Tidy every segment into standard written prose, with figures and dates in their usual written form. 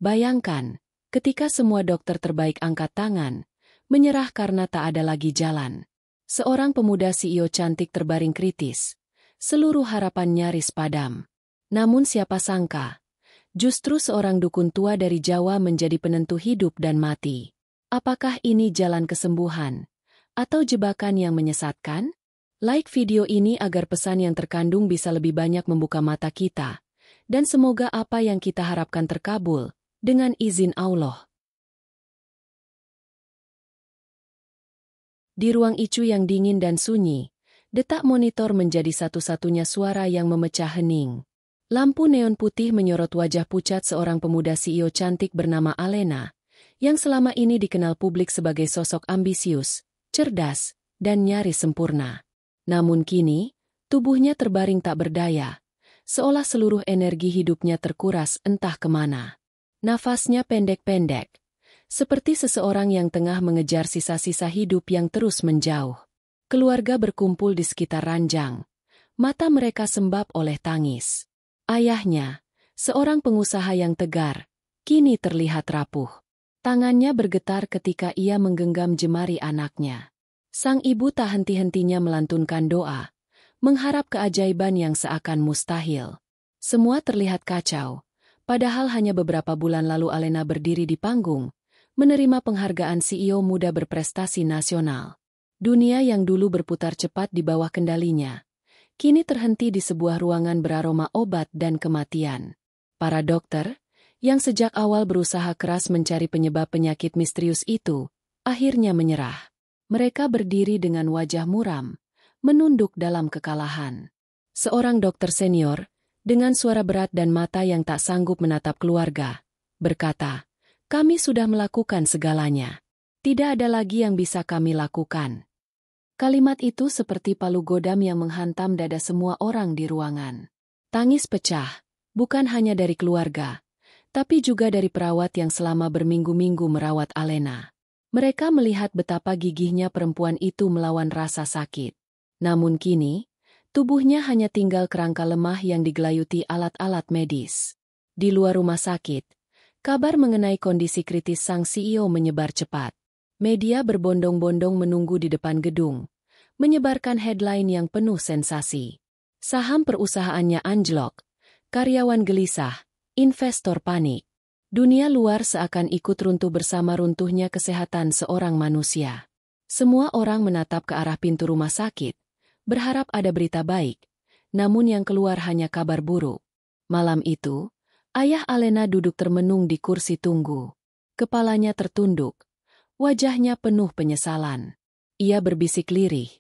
Bayangkan, ketika semua dokter terbaik angkat tangan, menyerah karena tak ada lagi jalan. Seorang pemuda CEO cantik terbaring kritis. Seluruh harapan nyaris padam. Namun siapa sangka, justru seorang dukun tua dari Jawa menjadi penentu hidup dan mati. Apakah ini jalan kesembuhan? Atau jebakan yang menyesatkan? Like video ini agar pesan yang terkandung bisa lebih banyak membuka mata kita. Dan semoga apa yang kita harapkan terkabul, dengan izin Allah. Di ruang ICU yang dingin dan sunyi, detak monitor menjadi satu-satunya suara yang memecah hening. Lampu neon putih menyorot wajah pucat seorang pemuda CEO cantik bernama Alena, yang selama ini dikenal publik sebagai sosok ambisius, cerdas, dan nyaris sempurna. Namun kini, tubuhnya terbaring tak berdaya, seolah seluruh energi hidupnya terkuras entah kemana. Nafasnya pendek-pendek, seperti seseorang yang tengah mengejar sisa-sisa hidup yang terus menjauh. Keluarga berkumpul di sekitar ranjang, mata mereka sembab oleh tangis. Ayahnya, seorang pengusaha yang tegar, kini terlihat rapuh. Tangannya bergetar ketika ia menggenggam jemari anaknya. Sang ibu tak henti-hentinya melantunkan doa, mengharap keajaiban yang seakan mustahil. Semua terlihat kacau, padahal hanya beberapa bulan lalu Alena berdiri di panggung, menerima penghargaan CEO muda berprestasi nasional. Dunia yang dulu berputar cepat di bawah kendalinya, kini terhenti di sebuah ruangan beraroma obat dan kematian. Para dokter, yang sejak awal berusaha keras mencari penyebab penyakit misterius itu, akhirnya menyerah. Mereka berdiri dengan wajah muram, menunduk dalam kekalahan. Seorang dokter senior, dengan suara berat dan mata yang tak sanggup menatap keluarga, berkata, "Kami sudah melakukan segalanya. Tidak ada lagi yang bisa kami lakukan." Kalimat itu seperti palu godam yang menghantam dada semua orang di ruangan. Tangis pecah, bukan hanya dari keluarga, tapi juga dari perawat yang selama berminggu-minggu merawat Alena. Mereka melihat betapa gigihnya perempuan itu melawan rasa sakit. Namun kini, tubuhnya hanya tinggal kerangka lemah yang digelayuti alat-alat medis. Di luar rumah sakit, kabar mengenai kondisi kritis sang CEO menyebar cepat. Media berbondong-bondong menunggu di depan gedung, menyebarkan headline yang penuh sensasi. Saham perusahaannya anjlok, karyawan gelisah, investor panik. Dunia luar seakan ikut runtuh bersama runtuhnya kesehatan seorang manusia. Semua orang menatap ke arah pintu rumah sakit, berharap ada berita baik, namun yang keluar hanya kabar buruk. Malam itu, ayah Alena duduk termenung di kursi tunggu. Kepalanya tertunduk, wajahnya penuh penyesalan. Ia berbisik lirih.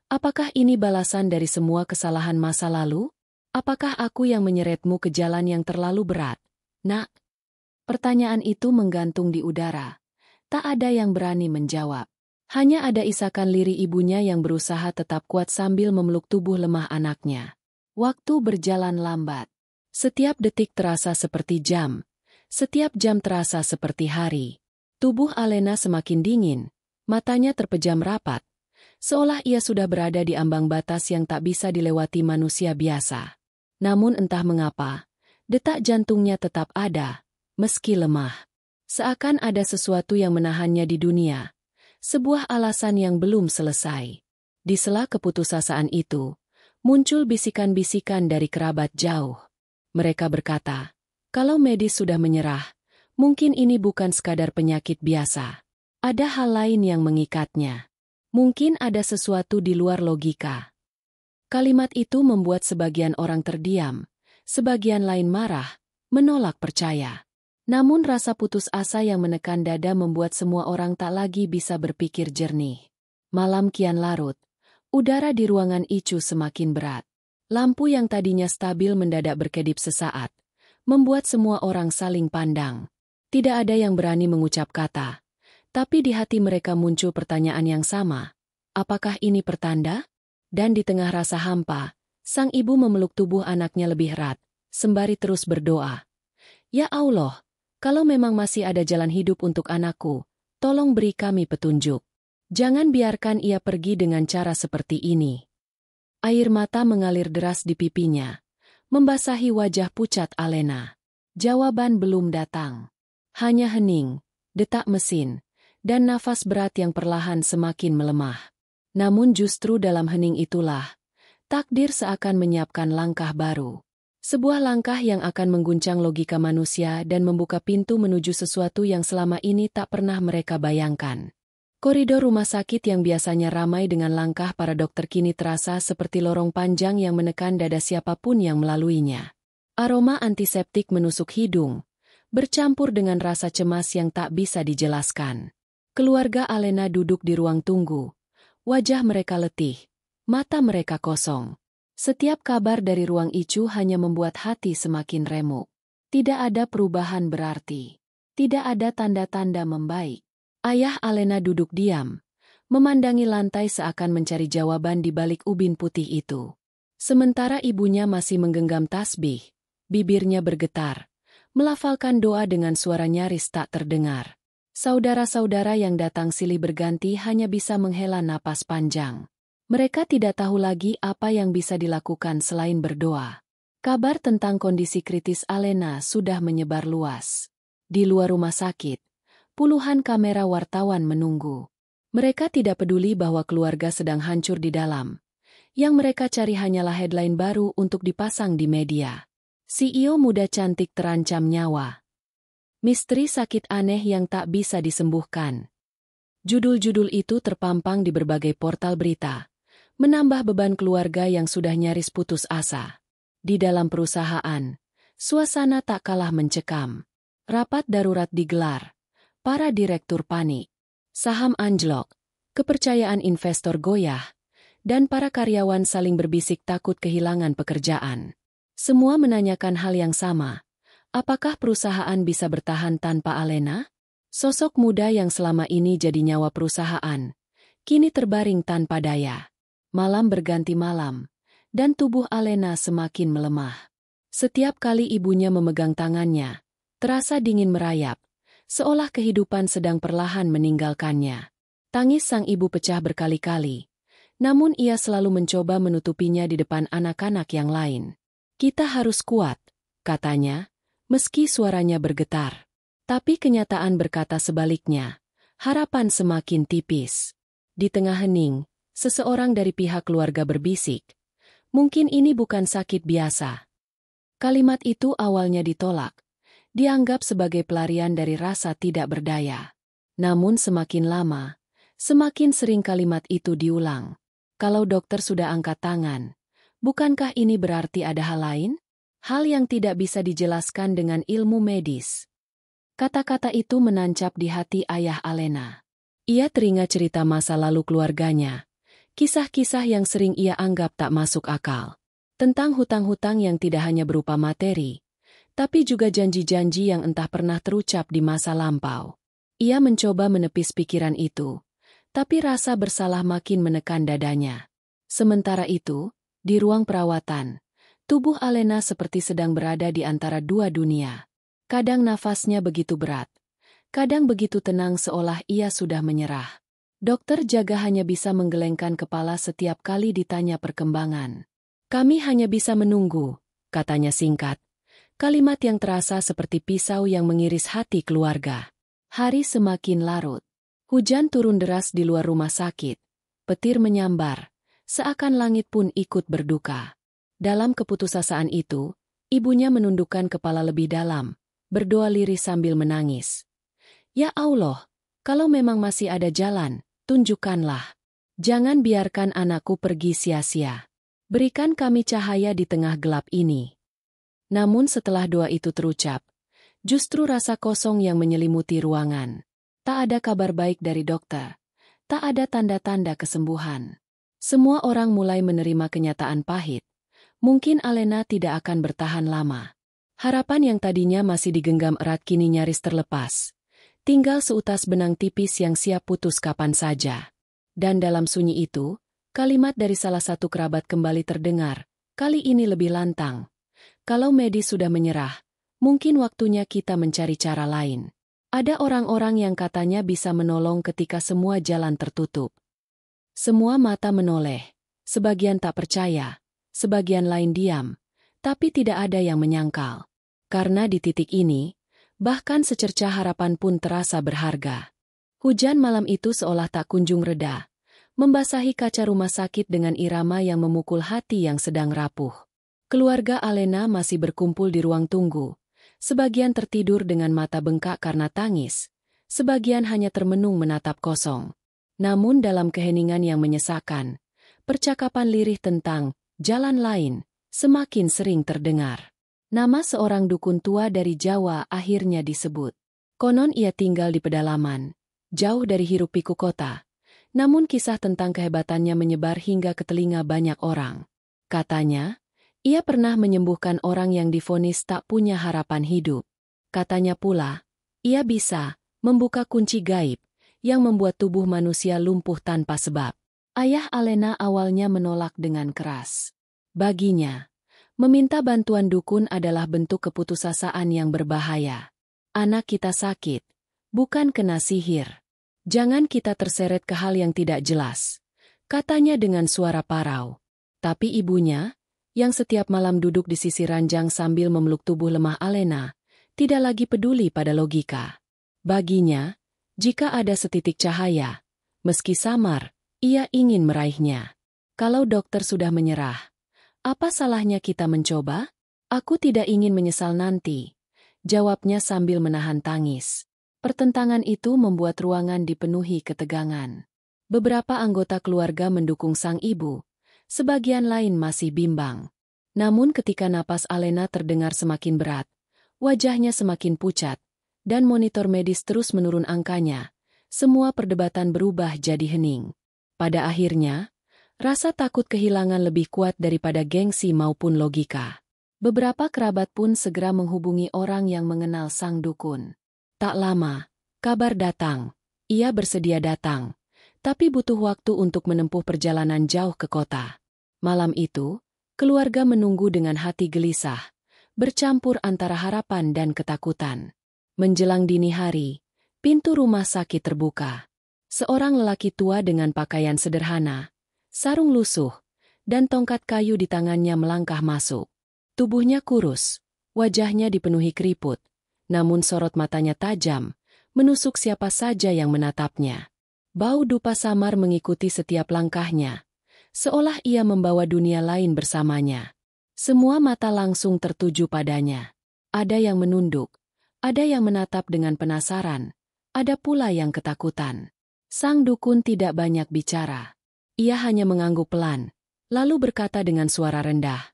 "Apakah ini balasan dari semua kesalahan masa lalu? Apakah aku yang menyeretmu ke jalan yang terlalu berat, Nak?" Pertanyaan itu menggantung di udara. Tak ada yang berani menjawab. Hanya ada isakan lirih ibunya yang berusaha tetap kuat sambil memeluk tubuh lemah anaknya. Waktu berjalan lambat. Setiap detik terasa seperti jam. Setiap jam terasa seperti hari. Tubuh Alena semakin dingin. Matanya terpejam rapat. Seolah ia sudah berada di ambang batas yang tak bisa dilewati manusia biasa. Namun entah mengapa, detak jantungnya tetap ada. Meski lemah, seakan ada sesuatu yang menahannya di dunia, sebuah alasan yang belum selesai. Di sela keputusasaan itu, muncul bisikan-bisikan dari kerabat jauh. Mereka berkata, kalau medis sudah menyerah, mungkin ini bukan sekadar penyakit biasa. Ada hal lain yang mengikatnya. Mungkin ada sesuatu di luar logika. Kalimat itu membuat sebagian orang terdiam, sebagian lain marah, menolak percaya. Namun rasa putus asa yang menekan dada membuat semua orang tak lagi bisa berpikir jernih. Malam kian larut, udara di ruangan ICU semakin berat. Lampu yang tadinya stabil mendadak berkedip sesaat, membuat semua orang saling pandang. Tidak ada yang berani mengucap kata, tapi di hati mereka muncul pertanyaan yang sama. Apakah ini pertanda? Dan di tengah rasa hampa, sang ibu memeluk tubuh anaknya lebih erat, sembari terus berdoa. "Ya Allah, kalau memang masih ada jalan hidup untuk anakku, tolong beri kami petunjuk. Jangan biarkan ia pergi dengan cara seperti ini." Air mata mengalir deras di pipinya, membasahi wajah pucat Alena. Jawaban belum datang. Hanya hening, detak mesin, dan nafas berat yang perlahan semakin melemah. Namun justru dalam hening itulah, takdir seakan menyiapkan langkah baru. Sebuah langkah yang akan mengguncang logika manusia dan membuka pintu menuju sesuatu yang selama ini tak pernah mereka bayangkan. Koridor rumah sakit yang biasanya ramai dengan langkah para dokter kini terasa seperti lorong panjang yang menekan dada siapapun yang melaluinya. Aroma antiseptik menusuk hidung, bercampur dengan rasa cemas yang tak bisa dijelaskan. Keluarga Alena duduk di ruang tunggu. Wajah mereka letih, mata mereka kosong. Setiap kabar dari ruang ICU hanya membuat hati semakin remuk. Tidak ada perubahan berarti. Tidak ada tanda-tanda membaik. Ayah Alena duduk diam, memandangi lantai seakan mencari jawaban di balik ubin putih itu. Sementara ibunya masih menggenggam tasbih, bibirnya bergetar, melafalkan doa dengan suara nyaris tak terdengar. Saudara-saudara yang datang silih berganti hanya bisa menghela napas panjang. Mereka tidak tahu lagi apa yang bisa dilakukan selain berdoa. Kabar tentang kondisi kritis Alena sudah menyebar luas. Di luar rumah sakit, puluhan kamera wartawan menunggu. Mereka tidak peduli bahwa keluarga sedang hancur di dalam. Yang mereka cari hanyalah headline baru untuk dipasang di media. CEO muda cantik terancam nyawa. Misteri sakit aneh yang tak bisa disembuhkan. Judul-judul itu terpampang di berbagai portal berita, menambah beban keluarga yang sudah nyaris putus asa. Di dalam perusahaan, suasana tak kalah mencekam. Rapat darurat digelar. Para direktur panik. Saham anjlok. Kepercayaan investor goyah. Dan para karyawan saling berbisik takut kehilangan pekerjaan. Semua menanyakan hal yang sama. Apakah perusahaan bisa bertahan tanpa Alena? Sosok muda yang selama ini jadi nyawa perusahaan, kini terbaring tanpa daya. Malam berganti malam, dan tubuh Alena semakin melemah. Setiap kali ibunya memegang tangannya, terasa dingin merayap, seolah kehidupan sedang perlahan meninggalkannya. Tangis sang ibu pecah berkali-kali, namun ia selalu mencoba menutupinya di depan anak-anak yang lain. Kita harus kuat, katanya, meski suaranya bergetar. Tapi kenyataan berkata sebaliknya, harapan semakin tipis. Di tengah hening, seseorang dari pihak keluarga berbisik, mungkin ini bukan sakit biasa. Kalimat itu awalnya ditolak, dianggap sebagai pelarian dari rasa tidak berdaya. Namun semakin lama, semakin sering kalimat itu diulang. Kalau dokter sudah angkat tangan, bukankah ini berarti ada hal lain? Hal yang tidak bisa dijelaskan dengan ilmu medis. Kata-kata itu menancap di hati ayah Alena. Ia teringat cerita masa lalu keluarganya. Kisah-kisah yang sering ia anggap tak masuk akal. Tentang hutang-hutang yang tidak hanya berupa materi, tapi juga janji-janji yang entah pernah terucap di masa lampau. Ia mencoba menepis pikiran itu, tapi rasa bersalah makin menekan dadanya. Sementara itu, di ruang perawatan, tubuh Alena seperti sedang berada di antara dua dunia. Kadang nafasnya begitu berat, kadang begitu tenang seolah ia sudah menyerah. Dokter jaga hanya bisa menggelengkan kepala setiap kali ditanya perkembangan. Kami hanya bisa menunggu, katanya singkat. Kalimat yang terasa seperti pisau yang mengiris hati keluarga. Hari semakin larut. Hujan turun deras di luar rumah sakit. Petir menyambar, seakan langit pun ikut berduka. Dalam keputusasaan itu, ibunya menundukkan kepala lebih dalam, berdoa lirih sambil menangis. Ya Allah, kalau memang masih ada jalan, tunjukkanlah. Jangan biarkan anakku pergi sia-sia. Berikan kami cahaya di tengah gelap ini. Namun setelah doa itu terucap, justru rasa kosong yang menyelimuti ruangan. Tak ada kabar baik dari dokter. Tak ada tanda-tanda kesembuhan. Semua orang mulai menerima kenyataan pahit. Mungkin Alena tidak akan bertahan lama. Harapan yang tadinya masih digenggam erat kini nyaris terlepas. Tinggal seutas benang tipis yang siap putus kapan saja. Dan dalam sunyi itu, kalimat dari salah satu kerabat kembali terdengar, kali ini lebih lantang. Kalau medis sudah menyerah, mungkin waktunya kita mencari cara lain. Ada orang-orang yang katanya bisa menolong ketika semua jalan tertutup. Semua mata menoleh, sebagian tak percaya, sebagian lain diam, tapi tidak ada yang menyangkal. Karena di titik ini, Bahkan secercah harapan pun terasa berharga. Hujan malam itu seolah tak kunjung reda, membasahi kaca rumah sakit dengan irama yang memukul hati yang sedang rapuh. Keluarga Alena masih berkumpul di ruang tunggu. Sebagian tertidur dengan mata bengkak karena tangis, sebagian hanya termenung menatap kosong. Namun dalam keheningan yang menyesakan, percakapan lirih tentang jalan lain semakin sering terdengar. Nama seorang dukun tua dari Jawa akhirnya disebut. Konon ia tinggal di pedalaman, jauh dari hiruk-pikuk kota. Namun kisah tentang kehebatannya menyebar hingga ke telinga banyak orang. Katanya, ia pernah menyembuhkan orang yang divonis tak punya harapan hidup. Katanya pula, ia bisa membuka kunci gaib yang membuat tubuh manusia lumpuh tanpa sebab. Ayah Alena awalnya menolak dengan keras. Baginya, meminta bantuan dukun adalah bentuk keputusasaan yang berbahaya. Anak kita sakit, bukan kena sihir. Jangan kita terseret ke hal yang tidak jelas, katanya dengan suara parau. Tapi ibunya, yang setiap malam duduk di sisi ranjang sambil memeluk tubuh lemah Alena, tidak lagi peduli pada logika. Baginya, jika ada setitik cahaya, meski samar, ia ingin meraihnya. Kalau dokter sudah menyerah, apa salahnya kita mencoba? Aku tidak ingin menyesal nanti, jawabnya sambil menahan tangis. Pertentangan itu membuat ruangan dipenuhi ketegangan. Beberapa anggota keluarga mendukung sang ibu, sebagian lain masih bimbang. Namun ketika napas Alena terdengar semakin berat, wajahnya semakin pucat, dan monitor medis terus menurun angkanya, semua perdebatan berubah jadi hening. Pada akhirnya, rasa takut kehilangan lebih kuat daripada gengsi maupun logika. Beberapa kerabat pun segera menghubungi orang yang mengenal sang dukun. Tak lama, kabar datang. Ia bersedia datang, tapi butuh waktu untuk menempuh perjalanan jauh ke kota. Malam itu, keluarga menunggu dengan hati gelisah, bercampur antara harapan dan ketakutan. Menjelang dini hari, pintu rumah sakit terbuka. Seorang lelaki tua dengan pakaian sederhana, sarung lusuh, dan tongkat kayu di tangannya melangkah masuk. Tubuhnya kurus, wajahnya dipenuhi keriput, namun sorot matanya tajam, menusuk siapa saja yang menatapnya. Bau dupa samar mengikuti setiap langkahnya, seolah ia membawa dunia lain bersamanya. Semua mata langsung tertuju padanya. Ada yang menunduk, ada yang menatap dengan penasaran, ada pula yang ketakutan. Sang dukun tidak banyak bicara. Ia hanya mengangguk pelan, lalu berkata dengan suara rendah,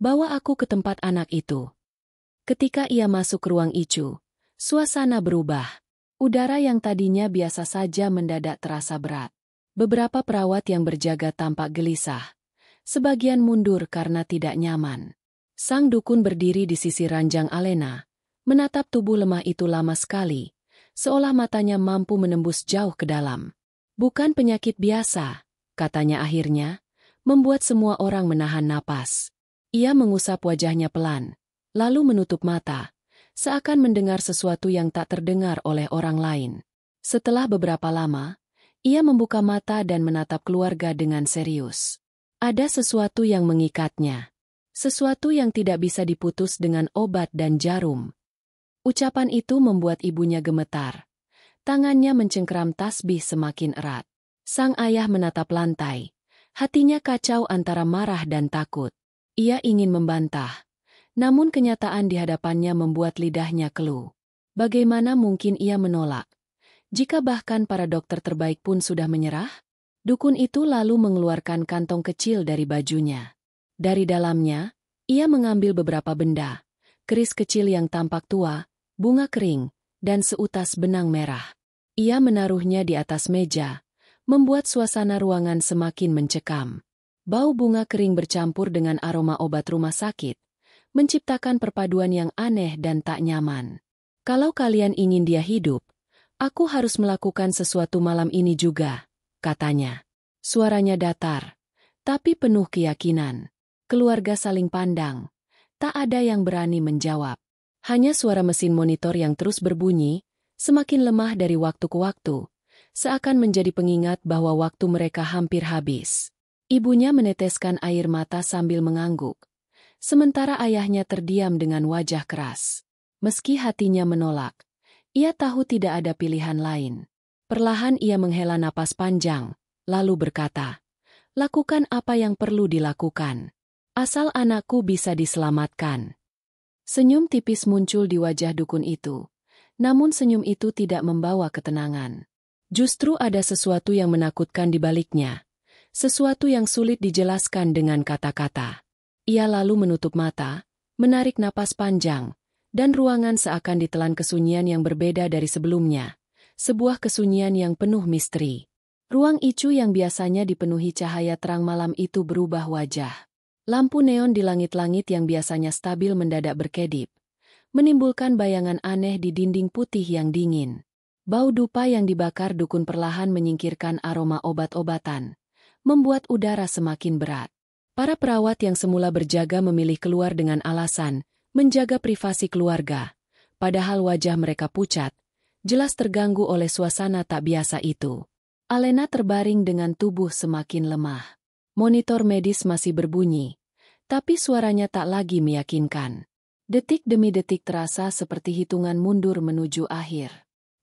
"Bawa aku ke tempat anak itu." Ketika ia masuk ke ruang Icu, suasana berubah. Udara yang tadinya biasa saja mendadak terasa berat. Beberapa perawat yang berjaga tampak gelisah. Sebagian mundur karena tidak nyaman. Sang dukun berdiri di sisi ranjang Alena, menatap tubuh lemah itu lama sekali, seolah matanya mampu menembus jauh ke dalam. "Bukan penyakit biasa," katanya akhirnya, membuat semua orang menahan napas. Ia mengusap wajahnya pelan, lalu menutup mata, seakan mendengar sesuatu yang tak terdengar oleh orang lain. Setelah beberapa lama, ia membuka mata dan menatap keluarga dengan serius. Ada sesuatu yang mengikatnya. Sesuatu yang tidak bisa diputus dengan obat dan jarum. Ucapan itu membuat ibunya gemetar. Tangannya mencengkeram tasbih semakin erat. Sang ayah menatap lantai. Hatinya kacau antara marah dan takut. Ia ingin membantah. Namun kenyataan di hadapannya membuat lidahnya keluh. Bagaimana mungkin ia menolak? Jika bahkan para dokter terbaik pun sudah menyerah? Dukun itu lalu mengeluarkan kantong kecil dari bajunya. Dari dalamnya, ia mengambil beberapa benda. Keris kecil yang tampak tua, bunga kering, dan seutas benang merah. Ia menaruhnya di atas meja, membuat suasana ruangan semakin mencekam. Bau bunga kering bercampur dengan aroma obat rumah sakit, menciptakan perpaduan yang aneh dan tak nyaman. "Kalau kalian ingin dia hidup, aku harus melakukan sesuatu malam ini juga," katanya. Suaranya datar, tapi penuh keyakinan. Keluarga saling pandang. Tak ada yang berani menjawab. Hanya suara mesin monitor yang terus berbunyi, semakin lemah dari waktu ke waktu, seakan menjadi pengingat bahwa waktu mereka hampir habis. Ibunya meneteskan air mata sambil mengangguk, sementara ayahnya terdiam dengan wajah keras. Meski hatinya menolak, ia tahu tidak ada pilihan lain. Perlahan ia menghela napas panjang, lalu berkata, "Lakukan apa yang perlu dilakukan. Asal anakku bisa diselamatkan." Senyum tipis muncul di wajah dukun itu. Namun senyum itu tidak membawa ketenangan. Justru ada sesuatu yang menakutkan di baliknya. Sesuatu yang sulit dijelaskan dengan kata-kata. Ia lalu menutup mata, menarik napas panjang, dan ruangan seakan ditelan kesunyian yang berbeda dari sebelumnya. Sebuah kesunyian yang penuh misteri. Ruang Icu yang biasanya dipenuhi cahaya terang malam itu berubah wajah. Lampu neon di langit-langit yang biasanya stabil mendadak berkedip, menimbulkan bayangan aneh di dinding putih yang dingin. Bau dupa yang dibakar dukun perlahan menyingkirkan aroma obat-obatan, membuat udara semakin berat. Para perawat yang semula berjaga memilih keluar dengan alasan menjaga privasi keluarga, padahal wajah mereka pucat, jelas terganggu oleh suasana tak biasa itu. Alena terbaring dengan tubuh semakin lemah. Monitor medis masih berbunyi, tapi suaranya tak lagi meyakinkan. Detik demi detik terasa seperti hitungan mundur menuju akhir.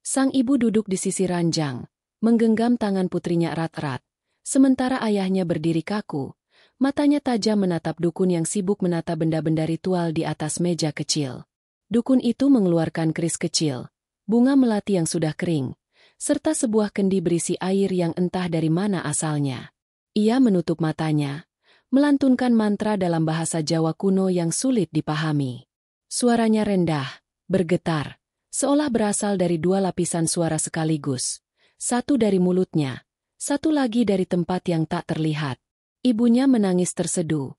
Sang ibu duduk di sisi ranjang, menggenggam tangan putrinya erat-erat, sementara ayahnya berdiri kaku, matanya tajam menatap dukun yang sibuk menata benda-benda ritual di atas meja kecil. Dukun itu mengeluarkan keris kecil, bunga melati yang sudah kering, serta sebuah kendi berisi air yang entah dari mana asalnya. Ia menutup matanya, melantunkan mantra dalam bahasa Jawa kuno yang sulit dipahami. Suaranya rendah, bergetar, seolah berasal dari dua lapisan suara sekaligus. Satu dari mulutnya, satu lagi dari tempat yang tak terlihat. Ibunya menangis terseduh,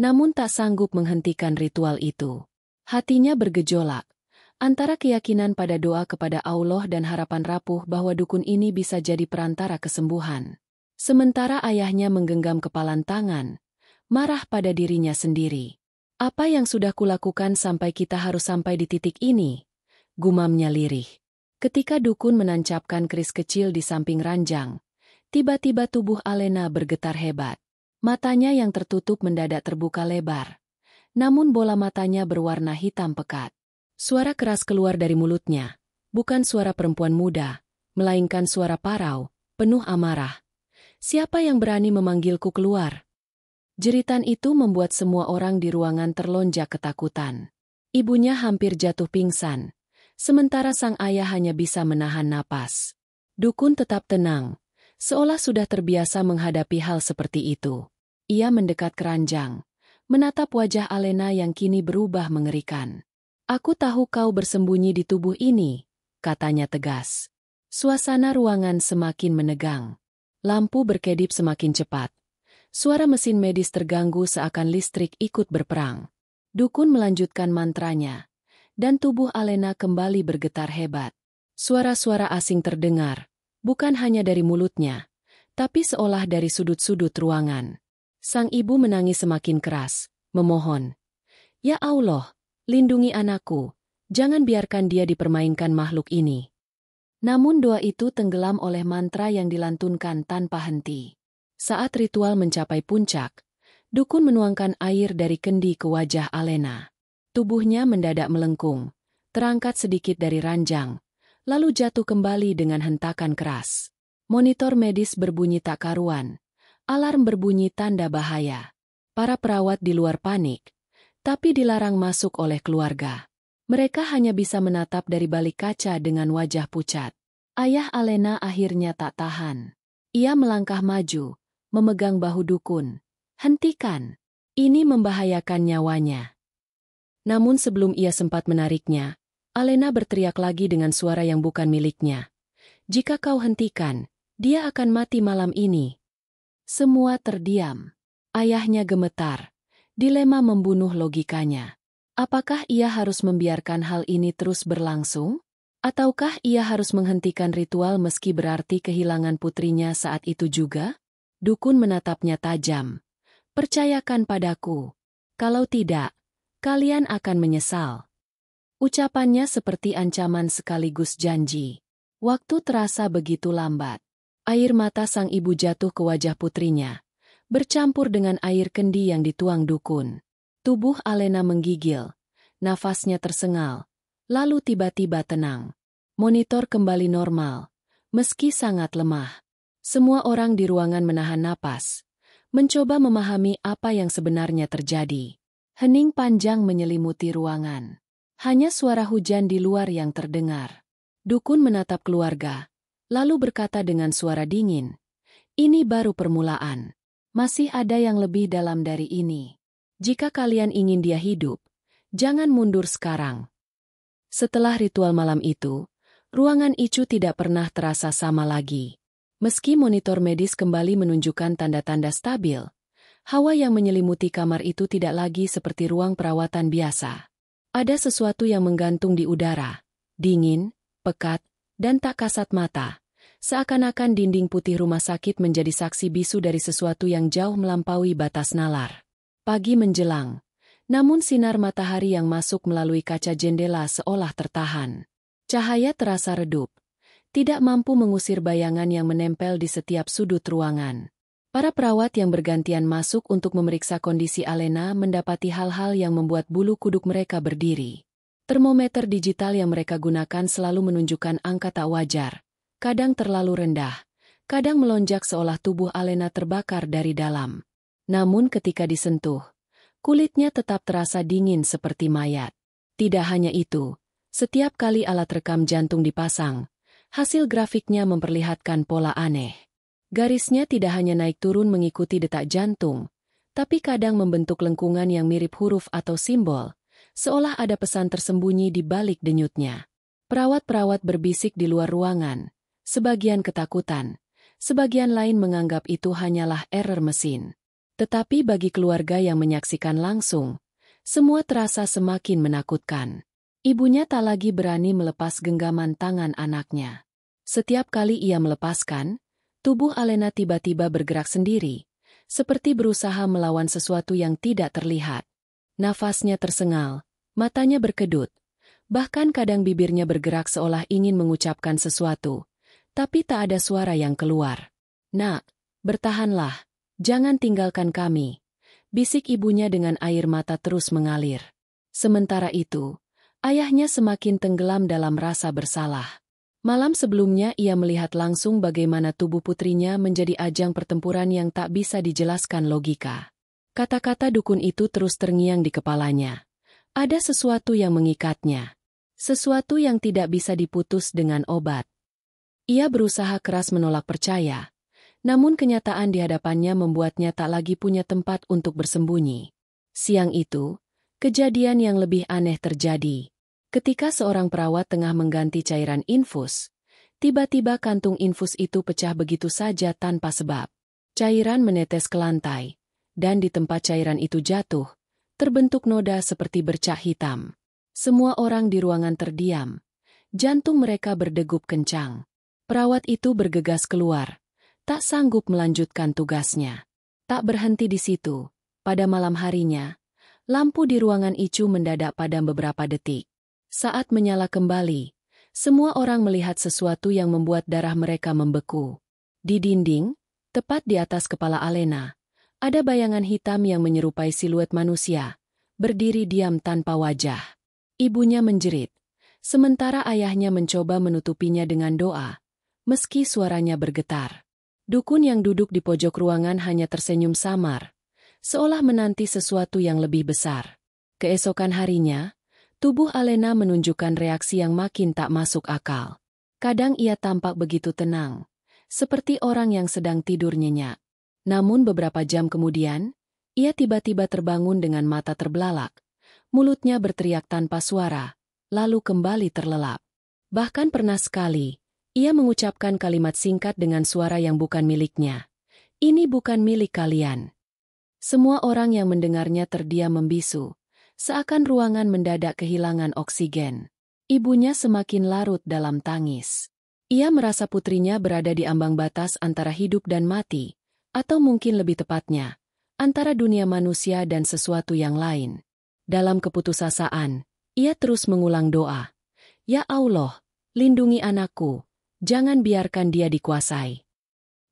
namun tak sanggup menghentikan ritual itu. Hatinya bergejolak, antara keyakinan pada doa kepada Allah dan harapan rapuh bahwa dukun ini bisa jadi perantara kesembuhan. Sementara ayahnya menggenggam kepalan tangan, marah pada dirinya sendiri. "Apa yang sudah kulakukan sampai kita harus sampai di titik ini?" gumamnya lirih. Ketika dukun menancapkan keris kecil di samping ranjang, tiba-tiba tubuh Alena bergetar hebat. Matanya yang tertutup mendadak terbuka lebar. Namun bola matanya berwarna hitam pekat. Suara keras keluar dari mulutnya, bukan suara perempuan muda, melainkan suara parau, penuh amarah. "Siapa yang berani memanggilku keluar?" Jeritan itu membuat semua orang di ruangan terlonjak ketakutan. Ibunya hampir jatuh pingsan, sementara sang ayah hanya bisa menahan napas. Dukun tetap tenang, seolah sudah terbiasa menghadapi hal seperti itu. Ia mendekat keranjang, menatap wajah Alena yang kini berubah mengerikan. "Aku tahu kau bersembunyi di tubuh ini," katanya tegas. Suasana ruangan semakin menegang. Lampu berkedip semakin cepat. Suara mesin medis terganggu seakan listrik ikut berperang. Dukun melanjutkan mantranya, dan tubuh Alena kembali bergetar hebat. Suara-suara asing terdengar, bukan hanya dari mulutnya, tapi seolah dari sudut-sudut ruangan. Sang ibu menangis semakin keras, memohon, "Ya Allah, lindungi anakku, jangan biarkan dia dipermainkan makhluk ini." Namun doa itu tenggelam oleh mantra yang dilantunkan tanpa henti. Saat ritual mencapai puncak, dukun menuangkan air dari kendi ke wajah Alena. Tubuhnya mendadak melengkung, terangkat sedikit dari ranjang, lalu jatuh kembali dengan hentakan keras. Monitor medis berbunyi tak karuan, alarm berbunyi tanda bahaya. Para perawat di luar panik, tapi dilarang masuk oleh keluarga. Mereka hanya bisa menatap dari balik kaca dengan wajah pucat. Ayah Alena akhirnya tak tahan. Ia melangkah maju, memegang bahu dukun. "Hentikan! Ini membahayakan nyawanya." Namun sebelum ia sempat menariknya, Alena berteriak lagi dengan suara yang bukan miliknya. "Jika kau hentikan, dia akan mati malam ini." Semua terdiam. Ayahnya gemetar. Dilema membunuh logikanya. Apakah ia harus membiarkan hal ini terus berlangsung? Ataukah ia harus menghentikan ritual meski berarti kehilangan putrinya saat itu juga? Dukun menatapnya tajam. "Percayakan padaku. Kalau tidak, kalian akan menyesal." Ucapannya seperti ancaman sekaligus janji. Waktu terasa begitu lambat. Air mata sang ibu jatuh ke wajah putrinya, bercampur dengan air kendi yang dituang dukun. Tubuh Alena menggigil, nafasnya tersengal, lalu tiba-tiba tenang. Monitor kembali normal, meski sangat lemah. Semua orang di ruangan menahan napas, mencoba memahami apa yang sebenarnya terjadi. Hening panjang menyelimuti ruangan. Hanya suara hujan di luar yang terdengar. Dukun menatap keluarga, lalu berkata dengan suara dingin, "Ini baru permulaan. Masih ada yang lebih dalam dari ini. Jika kalian ingin dia hidup, jangan mundur sekarang." Setelah ritual malam itu, ruangan Icu tidak pernah terasa sama lagi. Meski monitor medis kembali menunjukkan tanda-tanda stabil, hawa yang menyelimuti kamar itu tidak lagi seperti ruang perawatan biasa. Ada sesuatu yang menggantung di udara, dingin, pekat, dan tak kasat mata. Seakan-akan dinding putih rumah sakit menjadi saksi bisu dari sesuatu yang jauh melampaui batas nalar. Pagi menjelang, namun sinar matahari yang masuk melalui kaca jendela seolah tertahan. Cahaya terasa redup, tidak mampu mengusir bayangan yang menempel di setiap sudut ruangan. Para perawat yang bergantian masuk untuk memeriksa kondisi Alena mendapati hal-hal yang membuat bulu kuduk mereka berdiri. Termometer digital yang mereka gunakan selalu menunjukkan angka tak wajar, kadang terlalu rendah, kadang melonjak seolah tubuh Alena terbakar dari dalam. Namun ketika disentuh, kulitnya tetap terasa dingin seperti mayat. Tidak hanya itu, setiap kali alat rekam jantung dipasang, hasil grafiknya memperlihatkan pola aneh. Garisnya tidak hanya naik turun mengikuti detak jantung, tapi kadang membentuk lengkungan yang mirip huruf atau simbol, seolah ada pesan tersembunyi di balik denyutnya. Perawat-perawat berbisik di luar ruangan, sebagian ketakutan, sebagian lain menganggap itu hanyalah error mesin. Tetapi bagi keluarga yang menyaksikan langsung, semua terasa semakin menakutkan. Ibunya tak lagi berani melepas genggaman tangan anaknya. Setiap kali ia melepaskan, tubuh Alena tiba-tiba bergerak sendiri, seperti berusaha melawan sesuatu yang tidak terlihat. Nafasnya tersengal, matanya berkedut, bahkan kadang bibirnya bergerak seolah ingin mengucapkan sesuatu, tapi tak ada suara yang keluar. "Nak, bertahanlah, jangan tinggalkan kami," bisik ibunya dengan air mata terus mengalir. Sementara itu, ayahnya semakin tenggelam dalam rasa bersalah. Malam sebelumnya ia melihat langsung bagaimana tubuh putrinya menjadi ajang pertempuran yang tak bisa dijelaskan logika. Kata-kata dukun itu terus terngiang di kepalanya. Ada sesuatu yang mengikatnya. Sesuatu yang tidak bisa diputus dengan obat. Ia berusaha keras menolak percaya, namun kenyataan di hadapannya membuatnya tak lagi punya tempat untuk bersembunyi. Siang itu, kejadian yang lebih aneh terjadi. Ketika seorang perawat tengah mengganti cairan infus, tiba-tiba kantung infus itu pecah begitu saja tanpa sebab. Cairan menetes ke lantai, dan di tempat cairan itu jatuh, terbentuk noda seperti bercak hitam. Semua orang di ruangan terdiam. Jantung mereka berdegup kencang. Perawat itu bergegas keluar, tak sanggup melanjutkan tugasnya. Tak berhenti di situ, pada malam harinya, lampu di ruangan Icu mendadak padam beberapa detik. Saat menyala kembali, semua orang melihat sesuatu yang membuat darah mereka membeku. Di dinding, tepat di atas kepala Alena, ada bayangan hitam yang menyerupai siluet manusia, berdiri diam tanpa wajah. Ibunya menjerit, sementara ayahnya mencoba menutupinya dengan doa, meski suaranya bergetar. Dukun yang duduk di pojok ruangan hanya tersenyum samar, seolah menanti sesuatu yang lebih besar. Keesokan harinya, tubuh Alena menunjukkan reaksi yang makin tak masuk akal. Kadang ia tampak begitu tenang, seperti orang yang sedang tidur nyenyak. Namun beberapa jam kemudian, ia tiba-tiba terbangun dengan mata terbelalak. Mulutnya berteriak tanpa suara, lalu kembali terlelap. Bahkan pernah sekali, ia mengucapkan kalimat singkat dengan suara yang bukan miliknya. "Ini bukan milik kalian." Semua orang yang mendengarnya terdiam membisu. Seakan ruangan mendadak kehilangan oksigen. Ibunya semakin larut dalam tangis. Ia merasa putrinya berada di ambang batas antara hidup dan mati, atau mungkin lebih tepatnya, antara dunia manusia dan sesuatu yang lain. Dalam keputusasaan, ia terus mengulang doa. "Ya Allah, lindungi anakku, jangan biarkan dia dikuasai."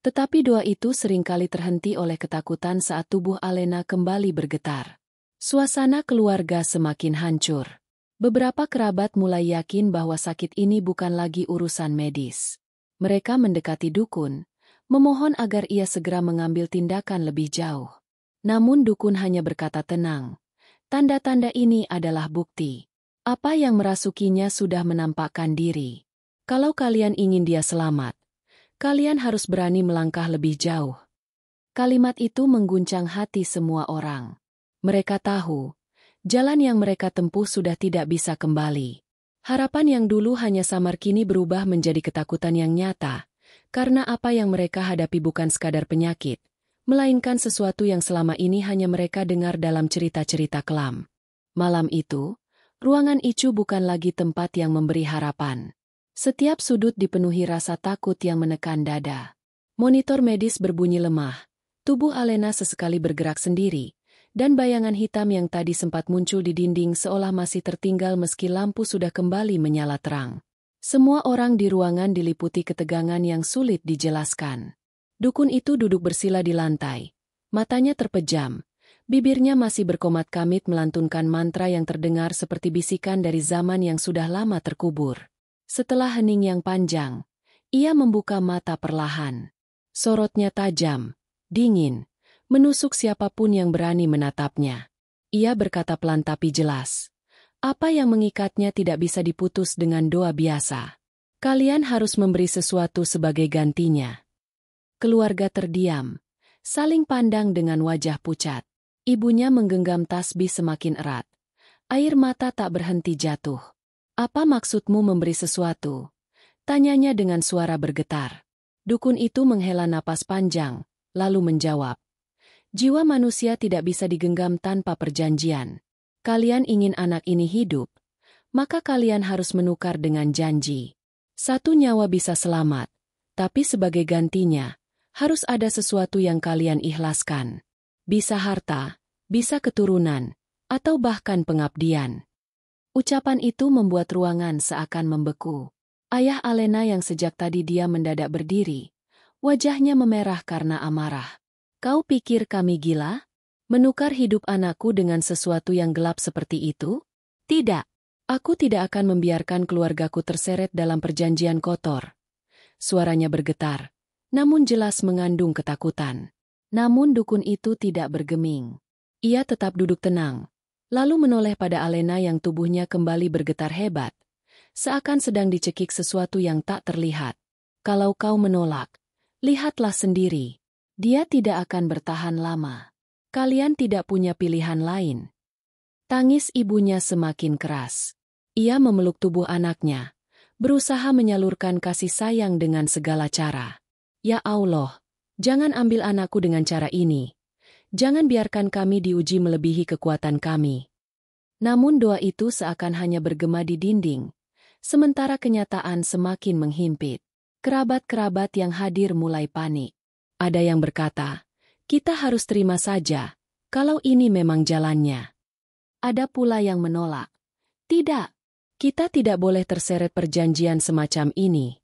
Tetapi doa itu seringkali terhenti oleh ketakutan saat tubuh Alena kembali bergetar. Suasana keluarga semakin hancur. Beberapa kerabat mulai yakin bahwa sakit ini bukan lagi urusan medis. Mereka mendekati dukun, memohon agar ia segera mengambil tindakan lebih jauh. Namun dukun hanya berkata tenang. Tanda-tanda ini adalah bukti. Apa yang merasukinya sudah menampakkan diri. Kalau kalian ingin dia selamat, kalian harus berani melangkah lebih jauh. Kalimat itu mengguncang hati semua orang. Mereka tahu, jalan yang mereka tempuh sudah tidak bisa kembali. Harapan yang dulu hanya samar kini berubah menjadi ketakutan yang nyata, karena apa yang mereka hadapi bukan sekadar penyakit, melainkan sesuatu yang selama ini hanya mereka dengar dalam cerita-cerita kelam. Malam itu, ruangan Icu bukan lagi tempat yang memberi harapan. Setiap sudut dipenuhi rasa takut yang menekan dada. Monitor medis berbunyi lemah, tubuh Alena sesekali bergerak sendiri, dan bayangan hitam yang tadi sempat muncul di dinding seolah masih tertinggal meski lampu sudah kembali menyala terang. Semua orang di ruangan diliputi ketegangan yang sulit dijelaskan. Dukun itu duduk bersila di lantai. Matanya terpejam. Bibirnya masih berkomat-kamit melantunkan mantra yang terdengar seperti bisikan dari zaman yang sudah lama terkubur. Setelah hening yang panjang, ia membuka mata perlahan. Sorotnya tajam, dingin, menusuk siapapun yang berani menatapnya. Ia berkata pelan tapi jelas. Apa yang mengikatnya tidak bisa diputus dengan doa biasa. Kalian harus memberi sesuatu sebagai gantinya. Keluarga terdiam, saling pandang dengan wajah pucat. Ibunya menggenggam tasbih semakin erat. Air mata tak berhenti jatuh. Apa maksudmu memberi sesuatu? Tanyanya dengan suara bergetar. Dukun itu menghela napas panjang, lalu menjawab. Jiwa manusia tidak bisa digenggam tanpa perjanjian. Kalian ingin anak ini hidup, maka kalian harus menukar dengan janji. Satu nyawa bisa selamat, tapi sebagai gantinya, harus ada sesuatu yang kalian ikhlaskan. Bisa harta, bisa keturunan, atau bahkan pengabdian. Ucapan itu membuat ruangan seakan membeku. Ayah Alena yang sejak tadi dia mendadak berdiri. Wajahnya memerah karena amarah. Kau pikir kami gila? Menukar hidup anakku dengan sesuatu yang gelap seperti itu? Tidak. Aku tidak akan membiarkan keluargaku terseret dalam perjanjian kotor. Suaranya bergetar, namun jelas mengandung ketakutan. Namun dukun itu tidak bergeming. Ia tetap duduk tenang, lalu menoleh pada Alena yang tubuhnya kembali bergetar hebat, seakan sedang dicekik sesuatu yang tak terlihat. Kalau kau menolak, lihatlah sendiri. Dia tidak akan bertahan lama. Kalian tidak punya pilihan lain. Tangis ibunya semakin keras. Ia memeluk tubuh anaknya, berusaha menyalurkan kasih sayang dengan segala cara. Ya Allah, jangan ambil anakku dengan cara ini. Jangan biarkan kami diuji melebihi kekuatan kami. Namun doa itu seakan hanya bergema di dinding, sementara kenyataan semakin menghimpit. Kerabat-kerabat yang hadir mulai panik. Ada yang berkata, kita harus terima saja, kalau ini memang jalannya. Ada pula yang menolak. Tidak, kita tidak boleh terseret perjanjian semacam ini.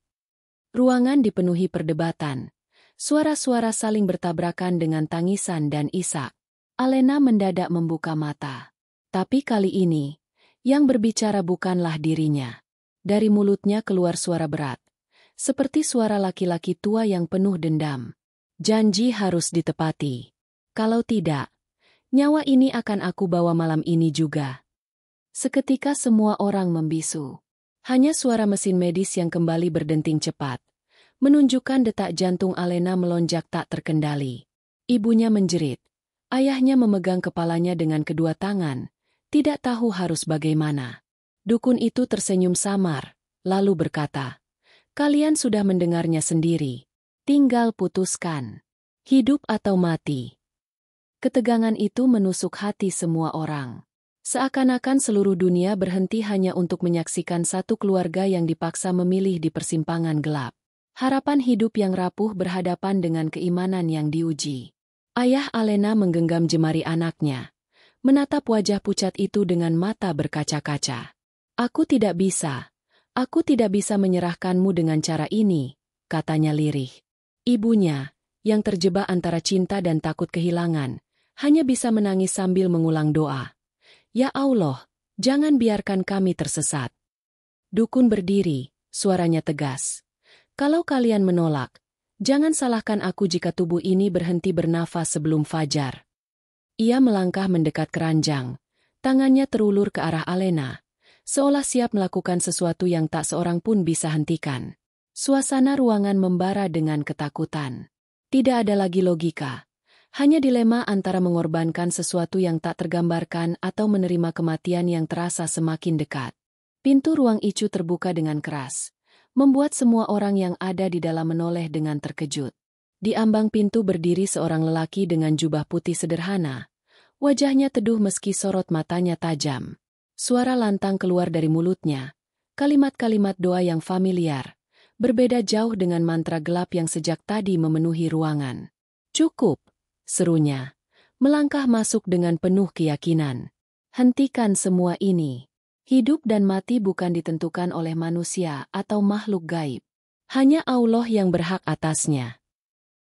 Ruangan dipenuhi perdebatan. Suara-suara saling bertabrakan dengan tangisan dan isak. Alena mendadak membuka mata. Tapi kali ini, yang berbicara bukanlah dirinya. Dari mulutnya keluar suara berat. Seperti suara laki-laki tua yang penuh dendam. Janji harus ditepati. Kalau tidak, nyawa ini akan aku bawa malam ini juga. Seketika semua orang membisu. Hanya suara mesin medis yang kembali berdenting cepat, menunjukkan detak jantung Alena melonjak tak terkendali. Ibunya menjerit. Ayahnya memegang kepalanya dengan kedua tangan, tidak tahu harus bagaimana. Dukun itu tersenyum samar, lalu berkata, kalian sudah mendengarnya sendiri. Tinggal putuskan. Hidup atau mati. Ketegangan itu menusuk hati semua orang. Seakan-akan seluruh dunia berhenti hanya untuk menyaksikan satu keluarga yang dipaksa memilih di persimpangan gelap. Harapan hidup yang rapuh berhadapan dengan keimanan yang diuji. Ayah Alena menggenggam jemari anaknya, menatap wajah pucat itu dengan mata berkaca-kaca. Aku tidak bisa menyerahkanmu dengan cara ini, katanya lirih. Ibunya, yang terjebak antara cinta dan takut kehilangan, hanya bisa menangis sambil mengulang doa. Ya Allah, Jangan biarkan kami tersesat. Dukun berdiri, suaranya tegas. Kalau kalian menolak, jangan salahkan aku jika tubuh ini berhenti bernafas sebelum fajar. Ia melangkah mendekat keranjang. Tangannya terulur ke arah Alena, seolah siap melakukan sesuatu yang tak seorang pun bisa hentikan. Suasana ruangan membara dengan ketakutan. Tidak ada lagi logika. Hanya dilema antara mengorbankan sesuatu yang tak tergambarkan atau menerima kematian yang terasa semakin dekat. Pintu ruang Icu terbuka dengan keras, membuat semua orang yang ada di dalam menoleh dengan terkejut. Di ambang pintu berdiri seorang lelaki dengan jubah putih sederhana. Wajahnya teduh meski sorot matanya tajam. Suara lantang keluar dari mulutnya. Kalimat-kalimat doa yang familiar. Berbeda jauh dengan mantra gelap yang sejak tadi memenuhi ruangan. Cukup, serunya. Melangkah masuk dengan penuh keyakinan. Hentikan semua ini. Hidup dan mati bukan ditentukan oleh manusia atau makhluk gaib. Hanya Allah yang berhak atasnya.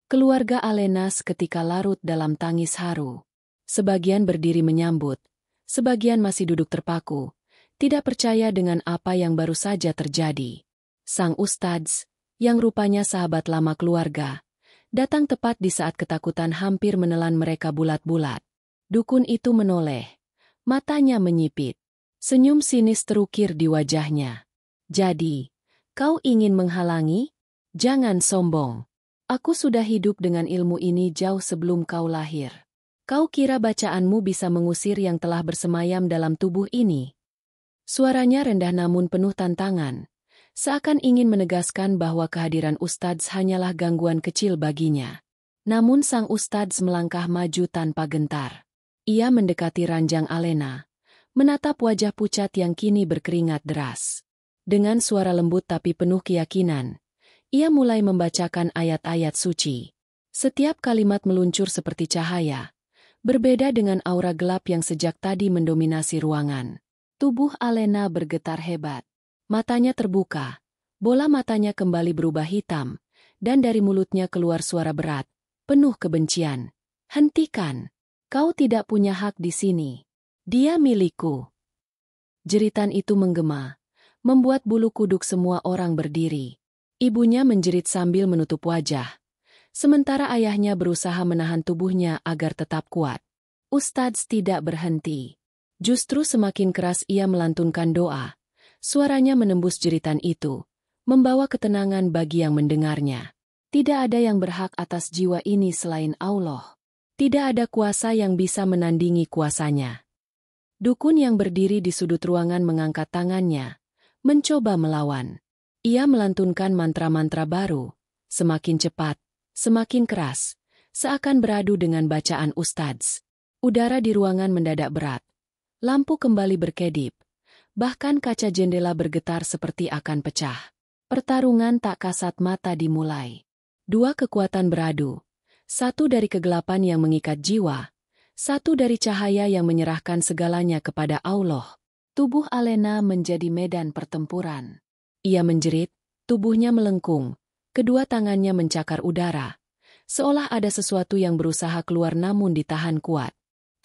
Keluarga Alena seketika larut dalam tangis haru. Sebagian berdiri menyambut, sebagian masih duduk terpaku, tidak percaya dengan apa yang baru saja terjadi. Sang Ustadz, yang rupanya sahabat lama keluarga, datang tepat di saat ketakutan hampir menelan mereka bulat-bulat. Dukun itu menoleh, matanya menyipit. Senyum sinis terukir di wajahnya. Jadi, kau ingin menghalangi? Jangan sombong. Aku sudah hidup dengan ilmu ini jauh sebelum kau lahir. Kau kira bacaanmu bisa mengusir yang telah bersemayam dalam tubuh ini? Suaranya rendah namun penuh tantangan. Seakan ingin menegaskan bahwa kehadiran Ustadz hanyalah gangguan kecil baginya. Namun sang Ustadz melangkah maju tanpa gentar. Ia mendekati ranjang Alena, menatap wajah pucat yang kini berkeringat deras. Dengan suara lembut tapi penuh keyakinan, ia mulai membacakan ayat-ayat suci. Setiap kalimat meluncur seperti cahaya, berbeda dengan aura gelap yang sejak tadi mendominasi ruangan. Tubuh Alena bergetar hebat. Matanya terbuka, bola matanya kembali berubah hitam, dan dari mulutnya keluar suara berat, penuh kebencian. Hentikan! Kau tidak punya hak di sini. Dia milikku. Jeritan itu menggema, membuat bulu kuduk semua orang berdiri. Ibunya menjerit sambil menutup wajah, sementara ayahnya berusaha menahan tubuhnya agar tetap kuat. Ustadz tidak berhenti. Justru semakin keras ia melantunkan doa. Suaranya menembus jeritan itu, membawa ketenangan bagi yang mendengarnya. Tidak ada yang berhak atas jiwa ini selain Allah. Tidak ada kuasa yang bisa menandingi kuasanya. Dukun yang berdiri di sudut ruangan mengangkat tangannya, mencoba melawan. Ia melantunkan mantra-mantra baru, semakin cepat, semakin keras, seakan beradu dengan bacaan Ustadz. Udara di ruangan mendadak berat. Lampu kembali berkedip. Bahkan kaca jendela bergetar seperti akan pecah. Pertarungan tak kasat mata dimulai. Dua kekuatan beradu. Satu dari kegelapan yang mengikat jiwa. Satu dari cahaya yang menyerahkan segalanya kepada Allah. Tubuh Alena menjadi medan pertempuran. Ia menjerit, tubuhnya melengkung. Kedua tangannya mencakar udara. Seolah ada sesuatu yang berusaha keluar namun ditahan kuat.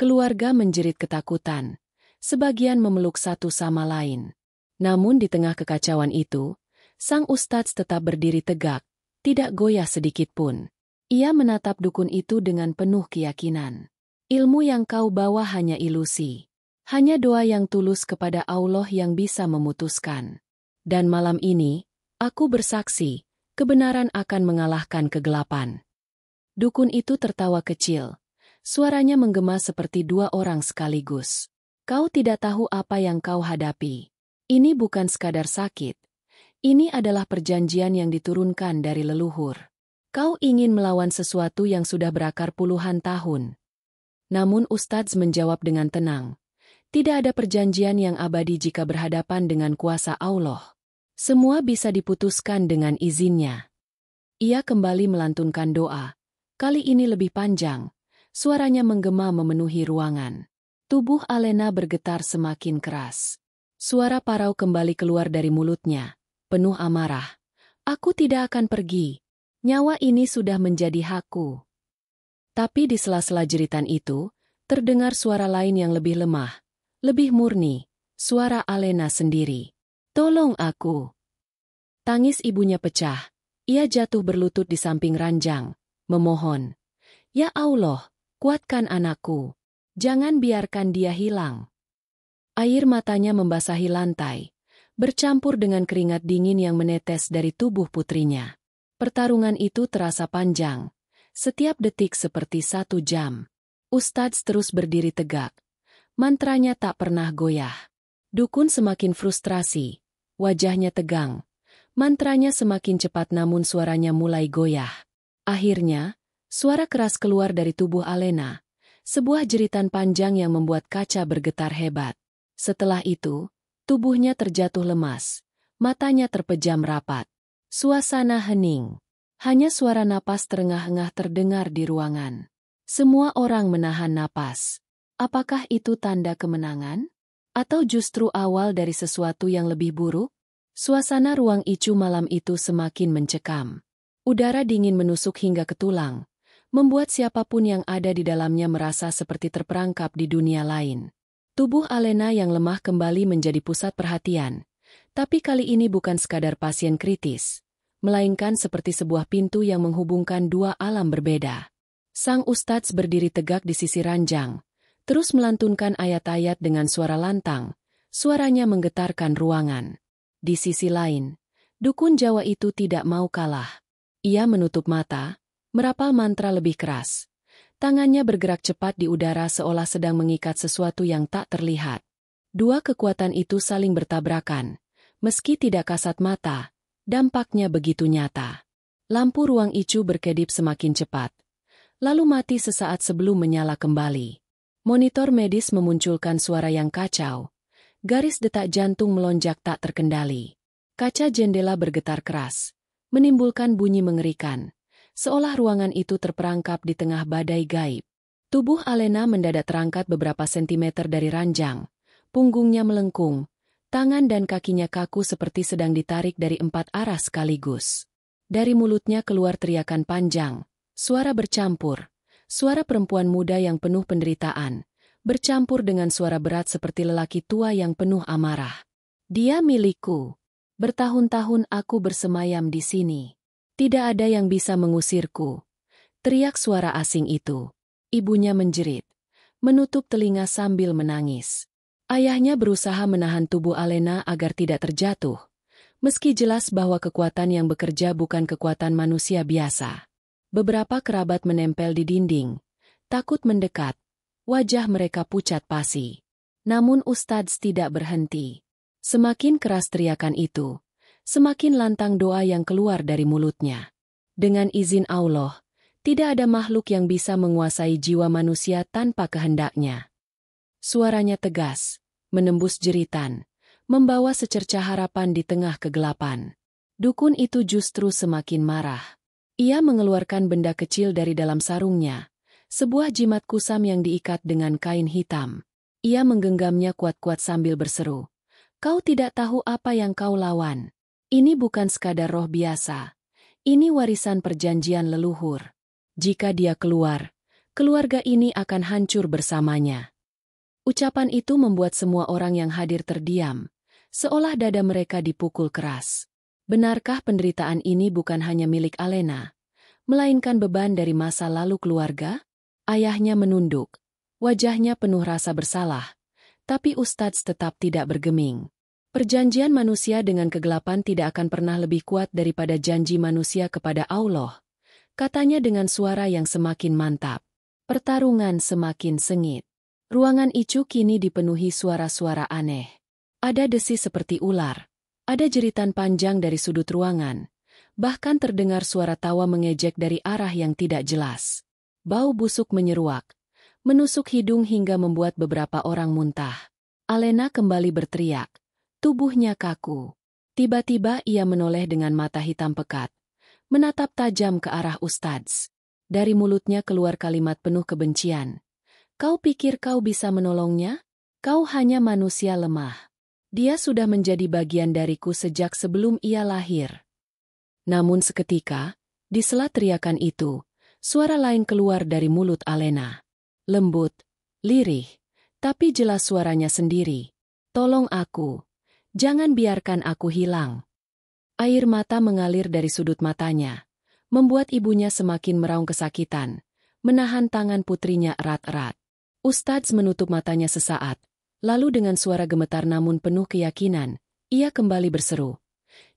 Keluarga menjerit ketakutan. Sebagian memeluk satu sama lain. Namun di tengah kekacauan itu, sang Ustadz tetap berdiri tegak, tidak goyah sedikit pun. Ia menatap dukun itu dengan penuh keyakinan. Ilmu yang kau bawa hanya ilusi. Hanya doa yang tulus kepada Allah yang bisa memutuskan. Dan malam ini, aku bersaksi, kebenaran akan mengalahkan kegelapan. Dukun itu tertawa kecil. Suaranya menggema seperti dua orang sekaligus. Kau tidak tahu apa yang kau hadapi. Ini bukan sekadar sakit. Ini adalah perjanjian yang diturunkan dari leluhur. Kau ingin melawan sesuatu yang sudah berakar puluhan tahun. Namun Ustadz menjawab dengan tenang. Tidak ada perjanjian yang abadi jika berhadapan dengan kuasa Allah. Semua bisa diputuskan dengan izinnya. Ia kembali melantunkan doa. Kali ini lebih panjang. Suaranya menggema memenuhi ruangan. Tubuh Alena bergetar semakin keras. Suara parau kembali keluar dari mulutnya, penuh amarah. Aku tidak akan pergi. Nyawa ini sudah menjadi hakku. Tapi di sela-sela jeritan itu, terdengar suara lain yang lebih lemah, lebih murni. Suara Alena sendiri. Tolong aku. Tangis ibunya pecah. Ia jatuh berlutut di samping ranjang, memohon. Ya Allah, kuatkan anakku. Jangan biarkan dia hilang. Air matanya membasahi lantai, bercampur dengan keringat dingin yang menetes dari tubuh putrinya. Pertarungan itu terasa panjang. Setiap detik seperti 1 jam. Ustadz terus berdiri tegak. Mantranya tak pernah goyah. Dukun semakin frustrasi. Wajahnya tegang. Mantranya semakin cepat namun suaranya mulai goyah. Akhirnya, suara keras keluar dari tubuh Alena. Sebuah jeritan panjang yang membuat kaca bergetar hebat. Setelah itu, tubuhnya terjatuh lemas. Matanya terpejam rapat. Suasana hening. Hanya suara napas terengah-engah terdengar di ruangan. Semua orang menahan napas. Apakah itu tanda kemenangan? Atau justru awal dari sesuatu yang lebih buruk? Suasana ruang Icu malam itu semakin mencekam. Udara dingin menusuk hingga ke tulang, membuat siapapun yang ada di dalamnya merasa seperti terperangkap di dunia lain. Tubuh Alena yang lemah kembali menjadi pusat perhatian. Tapi kali ini bukan sekadar pasien kritis, melainkan seperti sebuah pintu yang menghubungkan dua alam berbeda. Sang ustadz berdiri tegak di sisi ranjang, terus melantunkan ayat-ayat dengan suara lantang. Suaranya menggetarkan ruangan. Di sisi lain, dukun Jawa itu tidak mau kalah. Ia menutup mata, merapal mantra lebih keras. Tangannya bergerak cepat di udara seolah sedang mengikat sesuatu yang tak terlihat. Dua kekuatan itu saling bertabrakan. Meski tidak kasat mata, dampaknya begitu nyata. Lampu ruang Icu berkedip semakin cepat, lalu mati sesaat sebelum menyala kembali. Monitor medis memunculkan suara yang kacau. Garis detak jantung melonjak tak terkendali. Kaca jendela bergetar keras, menimbulkan bunyi mengerikan, seolah ruangan itu terperangkap di tengah badai gaib. Tubuh Alena mendadak terangkat beberapa sentimeter dari ranjang, punggungnya melengkung, tangan dan kakinya kaku seperti sedang ditarik dari 4 arah sekaligus. Dari mulutnya keluar teriakan panjang, suara bercampur, suara perempuan muda yang penuh penderitaan, bercampur dengan suara berat seperti lelaki tua yang penuh amarah. Dia milikku. Bertahun-tahun aku bersemayam di sini. Tidak ada yang bisa mengusirku. Teriak suara asing itu. Ibunya menjerit, menutup telinga sambil menangis. Ayahnya berusaha menahan tubuh Alena agar tidak terjatuh, meski jelas bahwa kekuatan yang bekerja bukan kekuatan manusia biasa. Beberapa kerabat menempel di dinding, takut mendekat. Wajah mereka pucat pasi. Namun ustadz tidak berhenti. Semakin keras teriakan itu, semakin lantang doa yang keluar dari mulutnya. Dengan izin Allah, tidak ada makhluk yang bisa menguasai jiwa manusia tanpa kehendaknya. Suaranya tegas, menembus jeritan, membawa secercah harapan di tengah kegelapan. Dukun itu justru semakin marah. Ia mengeluarkan benda kecil dari dalam sarungnya, sebuah jimat kusam yang diikat dengan kain hitam. Ia menggenggamnya kuat-kuat sambil berseru, "Kau tidak tahu apa yang kau lawan. Ini bukan sekadar roh biasa. Ini warisan perjanjian leluhur. Jika dia keluar, keluarga ini akan hancur bersamanya." Ucapan itu membuat semua orang yang hadir terdiam, seolah dada mereka dipukul keras. Benarkah penderitaan ini bukan hanya milik Alena, melainkan beban dari masa lalu keluarga? Ayahnya menunduk, wajahnya penuh rasa bersalah, tapi ustadz tetap tidak bergeming. Perjanjian manusia dengan kegelapan tidak akan pernah lebih kuat daripada janji manusia kepada Allah, katanya dengan suara yang semakin mantap. Pertarungan semakin sengit. Ruangan Icu kini dipenuhi suara-suara aneh. Ada desi seperti ular, ada jeritan panjang dari sudut ruangan, bahkan terdengar suara tawa mengejek dari arah yang tidak jelas. Bau busuk menyeruak, menusuk hidung hingga membuat beberapa orang muntah. Alena kembali berteriak, tubuhnya kaku. Tiba-tiba ia menoleh dengan mata hitam pekat, menatap tajam ke arah ustadz. Dari mulutnya keluar kalimat penuh kebencian. Kau pikir kau bisa menolongnya? Kau hanya manusia lemah. Dia sudah menjadi bagian dariku sejak sebelum ia lahir. Namun seketika, di sela teriakan itu, suara lain keluar dari mulut Alena. Lembut, lirih, tapi jelas suaranya sendiri. Tolong aku. Jangan biarkan aku hilang. Air mata mengalir dari sudut matanya, membuat ibunya semakin meraung kesakitan, menahan tangan putrinya erat-erat. Ustadz menutup matanya sesaat, lalu dengan suara gemetar namun penuh keyakinan, ia kembali berseru.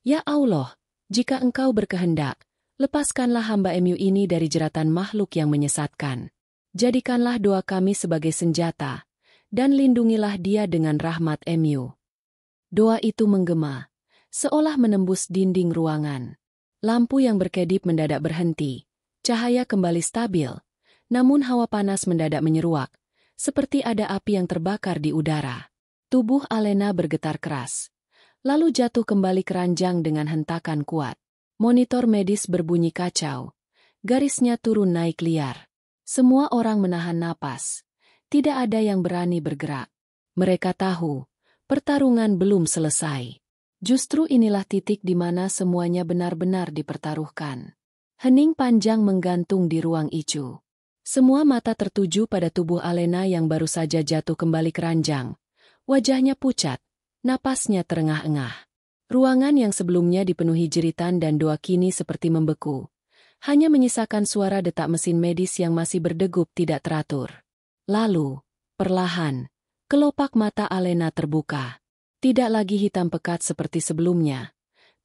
Ya Allah, jika engkau berkehendak, lepaskanlah hamba MU ini dari jeratan makhluk yang menyesatkan. Jadikanlah doa kami sebagai senjata, dan lindungilah dia dengan rahmat MU. Doa itu menggema, seolah menembus dinding ruangan. Lampu yang berkedip mendadak berhenti, cahaya kembali stabil, namun hawa panas mendadak menyeruak, seperti ada api yang terbakar di udara. Tubuh Alena bergetar keras, lalu jatuh kembali keranjang dengan hentakan kuat. Monitor medis berbunyi kacau, garisnya turun naik liar. Semua orang menahan napas, tidak ada yang berani bergerak. Mereka tahu, pertarungan belum selesai. Justru inilah titik di mana semuanya benar-benar dipertaruhkan. Hening panjang menggantung di ruang icu. Semua mata tertuju pada tubuh Alena yang baru saja jatuh kembali keranjang. Wajahnya pucat, napasnya terengah-engah. Ruangan yang sebelumnya dipenuhi jeritan dan doa kini seperti membeku. Hanya menyisakan suara detak mesin medis yang masih berdegup tidak teratur. Lalu, perlahan, kelopak mata Alena terbuka. Tidak lagi hitam pekat seperti sebelumnya,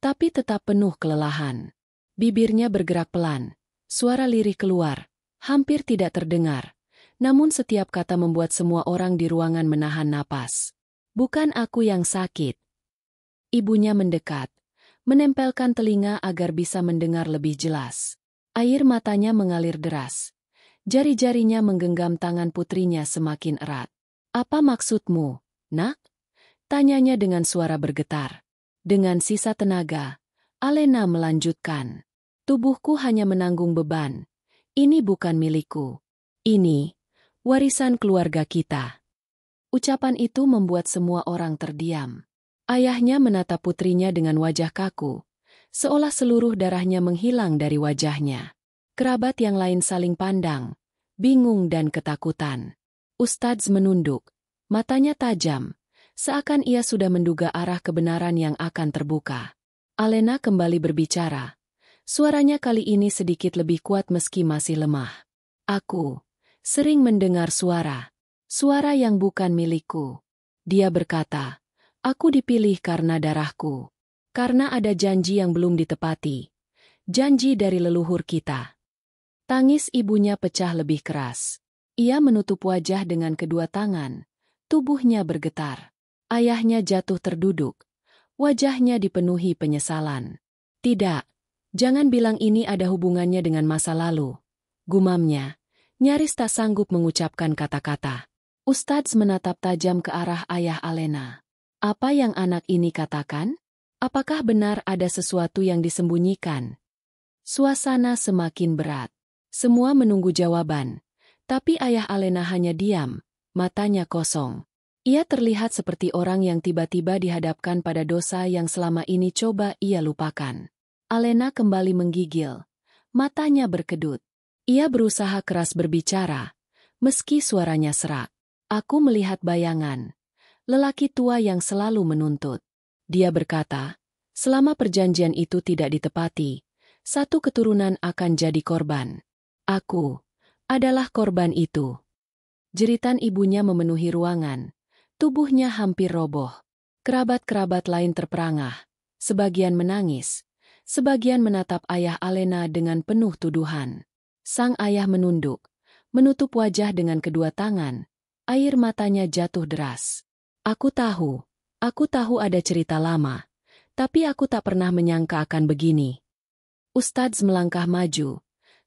tapi tetap penuh kelelahan. Bibirnya bergerak pelan, suara lirih keluar, hampir tidak terdengar. Namun setiap kata membuat semua orang di ruangan menahan napas. Bukan aku yang sakit. Ibunya mendekat, menempelkan telinga agar bisa mendengar lebih jelas. Air matanya mengalir deras. Jari-jarinya menggenggam tangan putrinya semakin erat. Apa maksudmu, nak? Tanyanya dengan suara bergetar. Dengan sisa tenaga, Alena melanjutkan. Tubuhku hanya menanggung beban. Ini bukan milikku. Ini warisan keluarga kita. Ucapan itu membuat semua orang terdiam. Ayahnya menatap putrinya dengan wajah kaku, seolah seluruh darahnya menghilang dari wajahnya. Kerabat yang lain saling pandang, bingung dan ketakutan. Ustadz menunduk, matanya tajam, seakan ia sudah menduga arah kebenaran yang akan terbuka. Alena kembali berbicara. Suaranya kali ini sedikit lebih kuat meski masih lemah. Aku sering mendengar suara yang bukan milikku. Dia berkata, aku dipilih karena darahku. Karena ada janji yang belum ditepati. Janji dari leluhur kita. Tangis ibunya pecah lebih keras. Ia menutup wajah dengan kedua tangan. Tubuhnya bergetar. Ayahnya jatuh terduduk. Wajahnya dipenuhi penyesalan. Tidak, jangan bilang ini ada hubungannya dengan masa lalu. Gumamnya, nyaris tak sanggup mengucapkan kata-kata. Ustadz menatap tajam ke arah ayah Alena. Apa yang anak ini katakan? Apakah benar ada sesuatu yang disembunyikan? Suasana semakin berat. Semua menunggu jawaban. Tapi ayah Alena hanya diam, matanya kosong. Ia terlihat seperti orang yang tiba-tiba dihadapkan pada dosa yang selama ini coba ia lupakan. Alena kembali menggigil. Matanya berkedut. Ia berusaha keras berbicara, meski suaranya serak. Aku melihat bayangan. Lelaki tua yang selalu menuntut. Dia berkata, selama perjanjian itu tidak ditepati, satu keturunan akan jadi korban. Aku adalah korban itu. Jeritan ibunya memenuhi ruangan. Tubuhnya hampir roboh. Kerabat-kerabat lain terperangah. Sebagian menangis. Sebagian menatap ayah Alena dengan penuh tuduhan. Sang ayah menunduk. Menutup wajah dengan kedua tangan. Air matanya jatuh deras. Aku tahu ada cerita lama. Tapi aku tak pernah menyangka akan begini. Ustadz melangkah maju.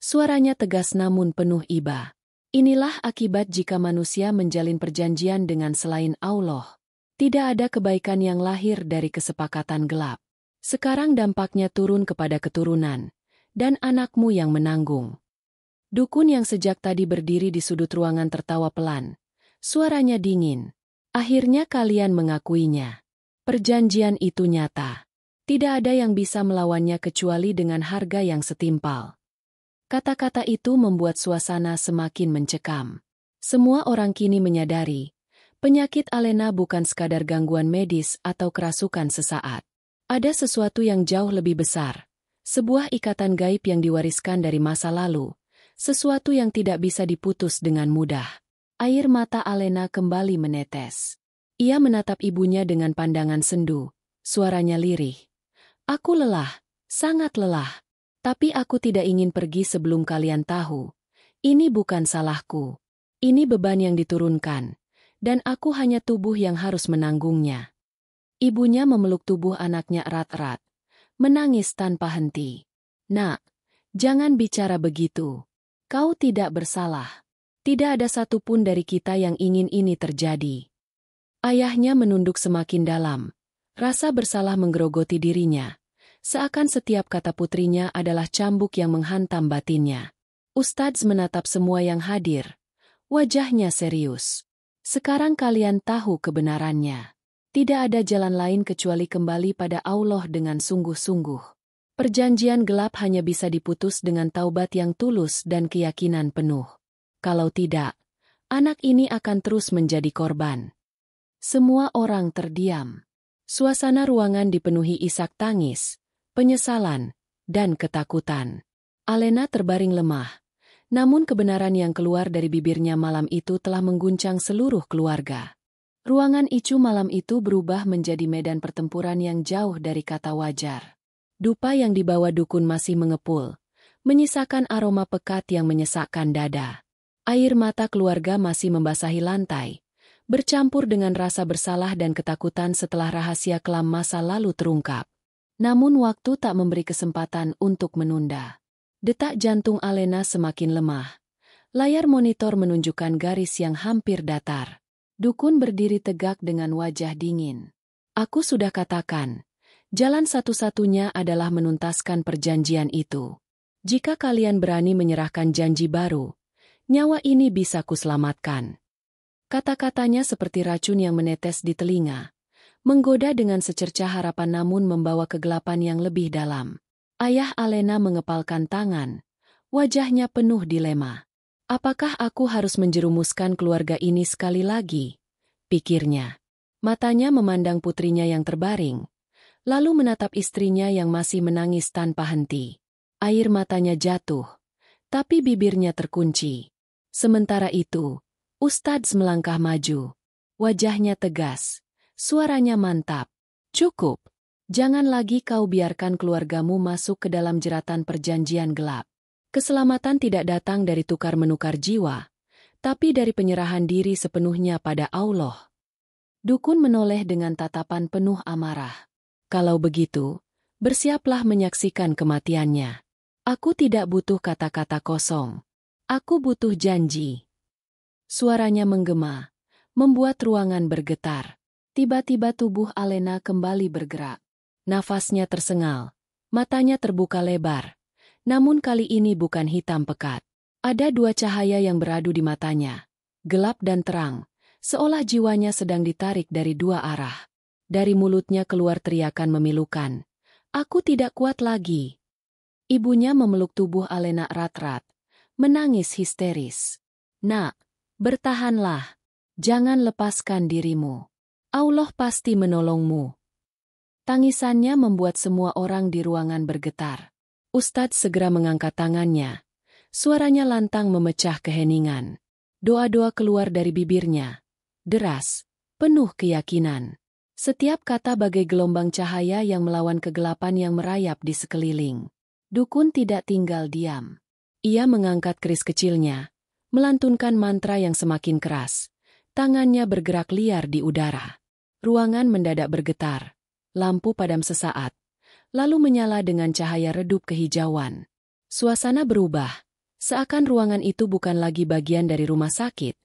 Suaranya tegas namun penuh iba. Inilah akibat jika manusia menjalin perjanjian dengan selain Allah. Tidak ada kebaikan yang lahir dari kesepakatan gelap. Sekarang dampaknya turun kepada keturunan, dan anakmu yang menanggung. Dukun yang sejak tadi berdiri di sudut ruangan tertawa pelan. Suaranya dingin. Akhirnya kalian mengakuinya. Perjanjian itu nyata. Tidak ada yang bisa melawannya kecuali dengan harga yang setimpal. Kata-kata itu membuat suasana semakin mencekam. Semua orang kini menyadari, Penyakit Alena bukan sekadar gangguan medis atau kerasukan sesaat. Ada sesuatu yang jauh lebih besar. Sebuah ikatan gaib yang diwariskan dari masa lalu. Sesuatu yang tidak bisa diputus dengan mudah. Air mata Alena kembali menetes. Ia menatap ibunya dengan pandangan sendu. Suaranya lirih. Aku lelah, sangat lelah. Tapi aku tidak ingin pergi sebelum kalian tahu. Ini bukan salahku. Ini beban yang diturunkan. Dan aku hanya tubuh yang harus menanggungnya. Ibunya memeluk tubuh anaknya erat-erat. Menangis tanpa henti. Nak, jangan bicara begitu. Kau tidak bersalah. Tidak ada satupun dari kita yang ingin ini terjadi. Ayahnya menunduk semakin dalam. Rasa bersalah menggerogoti dirinya. Seakan setiap kata putrinya adalah cambuk yang menghantam batinnya. Ustadz menatap semua yang hadir. Wajahnya serius. Sekarang kalian tahu kebenarannya. Tidak ada jalan lain kecuali kembali pada Allah dengan sungguh-sungguh. Perjanjian gelap hanya bisa diputus dengan taubat yang tulus dan keyakinan penuh. Kalau tidak, anak ini akan terus menjadi korban. Semua orang terdiam. Suasana ruangan dipenuhi isak tangis, penyesalan, dan ketakutan. Alena terbaring lemah. Namun kebenaran yang keluar dari bibirnya malam itu telah mengguncang seluruh keluarga. Ruangan Icu malam itu berubah menjadi medan pertempuran yang jauh dari kata wajar. Dupa yang dibawa dukun masih mengepul, menyisakan aroma pekat yang menyesakkan dada. Air mata keluarga masih membasahi lantai, bercampur dengan rasa bersalah dan ketakutan setelah rahasia kelam masa lalu terungkap. Namun waktu tak memberi kesempatan untuk menunda. Detak jantung Alena semakin lemah. Layar monitor menunjukkan garis yang hampir datar. Dukun berdiri tegak dengan wajah dingin. Aku sudah katakan, jalan satu-satunya adalah menuntaskan perjanjian itu. Jika kalian berani menyerahkan janji baru, nyawa ini bisa kuselamatkan. Kata-katanya seperti racun yang menetes di telinga. Menggoda dengan secercah harapan namun membawa kegelapan yang lebih dalam. Ayah Alena mengepalkan tangan. Wajahnya penuh dilema. Apakah aku harus menjerumuskan keluarga ini sekali lagi? Pikirnya. Matanya memandang putrinya yang terbaring. Lalu menatap istrinya yang masih menangis tanpa henti. Air matanya jatuh. Tapi bibirnya terkunci. Sementara itu, Ustadz melangkah maju. Wajahnya tegas. Suaranya mantap. Cukup. Jangan lagi kau biarkan keluargamu masuk ke dalam jeratan perjanjian gelap. Keselamatan tidak datang dari tukar-menukar jiwa, tapi dari penyerahan diri sepenuhnya pada Allah. Dukun menoleh dengan tatapan penuh amarah. Kalau begitu, bersiaplah menyaksikan kematiannya. Aku tidak butuh kata-kata kosong. Aku butuh janji. Suaranya menggema, membuat ruangan bergetar. Tiba-tiba tubuh Alena kembali bergerak. Nafasnya tersengal, matanya terbuka lebar. Namun kali ini bukan hitam pekat. Ada dua cahaya yang beradu di matanya, gelap dan terang, seolah jiwanya sedang ditarik dari dua arah. Dari mulutnya keluar teriakan memilukan. Aku tidak kuat lagi. Ibunya memeluk tubuh Alena erat-erat, menangis histeris. Nak, bertahanlah. Jangan lepaskan dirimu. Allah pasti menolongmu. Tangisannya membuat semua orang di ruangan bergetar. Ustadz segera mengangkat tangannya. Suaranya lantang memecah keheningan. Doa-doa keluar dari bibirnya. Deras, penuh keyakinan. Setiap kata bagai gelombang cahaya yang melawan kegelapan yang merayap di sekeliling. Dukun tidak tinggal diam. Ia mengangkat keris kecilnya, melantunkan mantra yang semakin keras. Tangannya bergerak liar di udara. Ruangan mendadak bergetar. Lampu padam sesaat, lalu menyala dengan cahaya redup kehijauan. Suasana berubah, seakan ruangan itu bukan lagi bagian dari rumah sakit,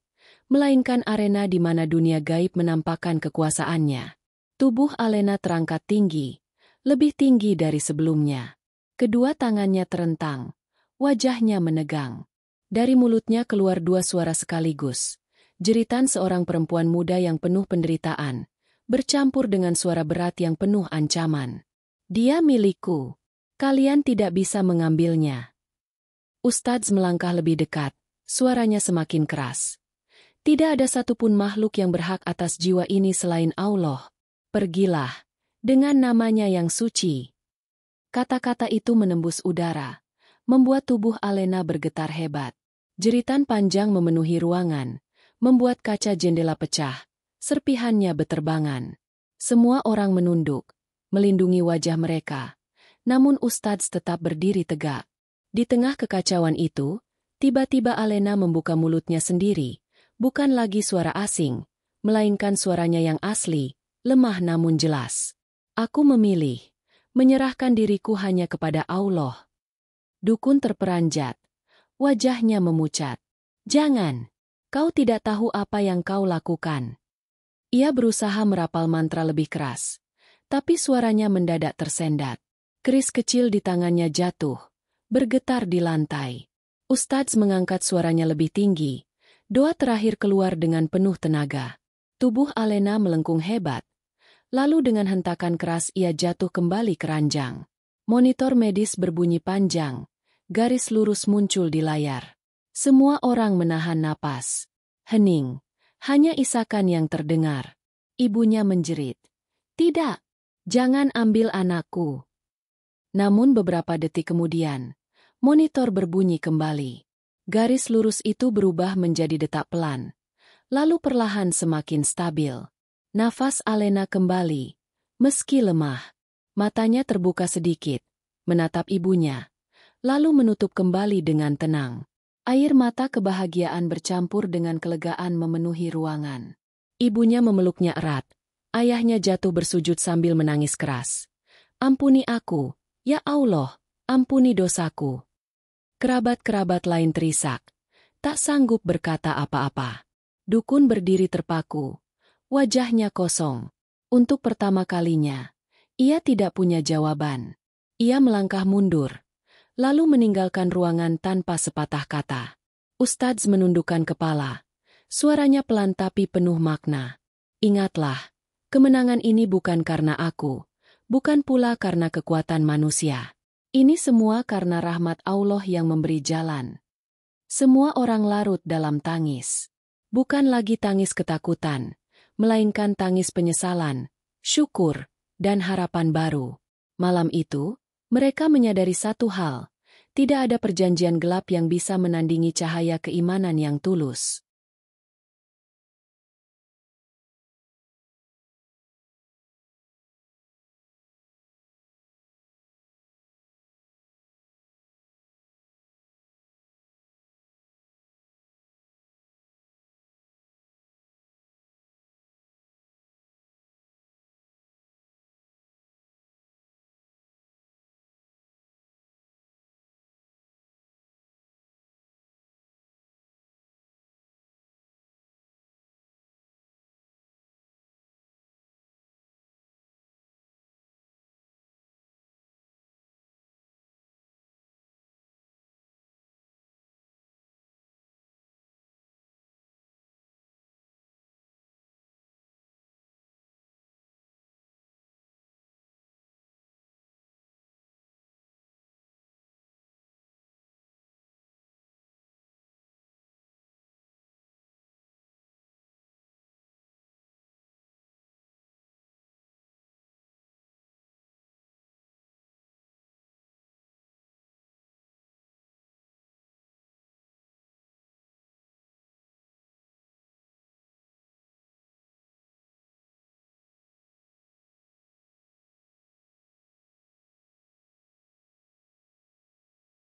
melainkan arena di mana dunia gaib menampakkan kekuasaannya. Tubuh Alena terangkat tinggi, lebih tinggi dari sebelumnya. Kedua tangannya terentang, wajahnya menegang. Dari mulutnya keluar dua suara sekaligus, jeritan seorang perempuan muda yang penuh penderitaan, bercampur dengan suara berat yang penuh ancaman. Dia milikku. Kalian tidak bisa mengambilnya. Ustadz melangkah lebih dekat, suaranya semakin keras. Tidak ada satupun makhluk yang berhak atas jiwa ini selain Allah. Pergilah, dengan namanya yang suci. Kata-kata itu menembus udara, membuat tubuh Alena bergetar hebat. Jeritan panjang memenuhi ruangan, membuat kaca jendela pecah, serpihannya beterbangan. Semua orang menunduk, melindungi wajah mereka. Namun Ustadz tetap berdiri tegak. Di tengah kekacauan itu, tiba-tiba Alena membuka mulutnya sendiri. Bukan lagi suara asing, melainkan suaranya yang asli, lemah namun jelas. Aku memilih, menyerahkan diriku hanya kepada Allah. Dukun terperanjat. Wajahnya memucat. Jangan, kau tidak tahu apa yang kau lakukan. Ia berusaha merapal mantra lebih keras, tapi suaranya mendadak tersendat. Keris kecil di tangannya jatuh, bergetar di lantai. Ustadz mengangkat suaranya lebih tinggi. Doa terakhir keluar dengan penuh tenaga. Tubuh Alena melengkung hebat. Lalu dengan hentakan keras ia jatuh kembali ke ranjang. Monitor medis berbunyi panjang. Garis lurus muncul di layar. Semua orang menahan napas. Hening. Hanya isakan yang terdengar. Ibunya menjerit. Tidak. Jangan ambil anakku. Namun beberapa detik kemudian, monitor berbunyi kembali. Garis lurus itu berubah menjadi detak pelan. Lalu perlahan semakin stabil. Nafas Alena kembali. Meski lemah, matanya terbuka sedikit, menatap ibunya. Lalu menutup kembali dengan tenang. Air mata kebahagiaan bercampur dengan kelegaan memenuhi ruangan. Ibunya memeluknya erat. Ayahnya jatuh bersujud sambil menangis keras. Ampuni aku, ya Allah, ampuni dosaku. Kerabat-kerabat lain terisak. Tak sanggup berkata apa-apa. Dukun berdiri terpaku. Wajahnya kosong. Untuk pertama kalinya, ia tidak punya jawaban. Ia melangkah mundur. Lalu meninggalkan ruangan tanpa sepatah kata. Ustadz menundukkan kepala. Suaranya pelan tapi penuh makna. Ingatlah, kemenangan ini bukan karena aku. Bukan pula karena kekuatan manusia. Ini semua karena rahmat Allah yang memberi jalan. Semua orang larut dalam tangis. Bukan lagi tangis ketakutan, melainkan tangis penyesalan, syukur, dan harapan baru. Malam itu, mereka menyadari satu hal, tidak ada perjanjian gelap yang bisa menandingi cahaya keimanan yang tulus.